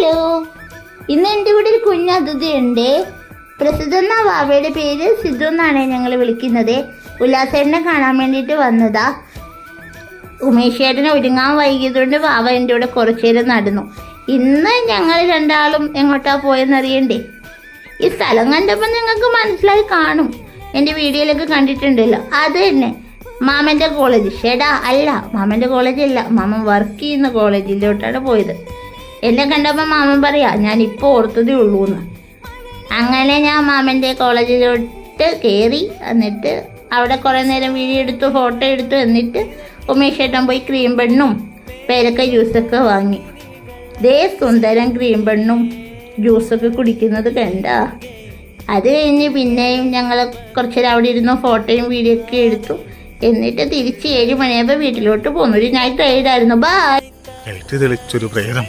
Hello, ഇന്ന് എൻ്റെ കൂടെ ഒരു കുഞ്ഞ് അതിഥിയുണ്ട്. പ്രസിദ്ധ എന്ന വാവയുടെ പേര് സിദ്ധു എന്നാണ് ഞങ്ങൾ വിളിക്കുന്നത്. ഉല്ലാസേട്ടനെ കാണാൻ വേണ്ടിയിട്ട് വന്നതാ. ഉമേഷ് ചേട്ടനെ ഒരുങ്ങാൻ വൈകിയതുകൊണ്ട് വാവ എൻ്റെ കൂടെ കുറച്ചു നേരം നടന്നു. ഇന്ന് ഞങ്ങൾ രണ്ടാളും എങ്ങോട്ടാ പോയെന്നറിയണ്ടേ? ഈ സ്ഥലം കണ്ടപ്പോൾ നിങ്ങൾക്ക് മനസ്സിലായി കാണും, എൻ്റെ വീഡിയോയിലൊക്കെ കണ്ടിട്ടുണ്ടല്ലോ. അത് തന്നെ മാമൻ്റെ കോളേജ്. ഷേടാ അല്ല, മാമൻ്റെ കോളേജല്ല, മാമൻ വർക്ക് ചെയ്യുന്ന കോളേജിലോട്ടാണ് പോയത്. എന്നെ കണ്ടപ്പോൾ മാമൻ പറയാ ഞാനിപ്പോൾ ഓർത്തതേ ഉള്ളൂ എന്ന്. അങ്ങനെ ഞാൻ മാമൻ്റെ കോളേജിലോട്ട് കയറി. എന്നിട്ട് അവിടെ കുറേ നേരം വീഡിയോ എടുത്തു, ഫോട്ടോ എടുത്തു. എന്നിട്ട് ഉമേഷ് ചേട്ടൻ പോയി ക്രീം ബണ്ണും പേരക്ക ജ്യൂസൊക്കെ വാങ്ങി. ദേ സുന്ദരം ക്രീം ബണ്ണും ജ്യൂസൊക്കെ കുടിക്കുന്നത് കണ്ട. അത് കഴിഞ്ഞ് പിന്നെയും ഞങ്ങൾ കുറച്ച് നേരം അവിടെ ഇരുന്നു, ഫോട്ടോയും വീഡിയോ ഒക്കെ എടുത്തു. എന്നിട്ട് തിരിച്ച് 7 മണിയാകുമ്പോൾ വീട്ടിലോട്ട് പോന്നു. ഒരു നൈറ്റ് റൈഡായിരുന്നു. ബൈ. തെളിച്ചൊരു പ്രേതം.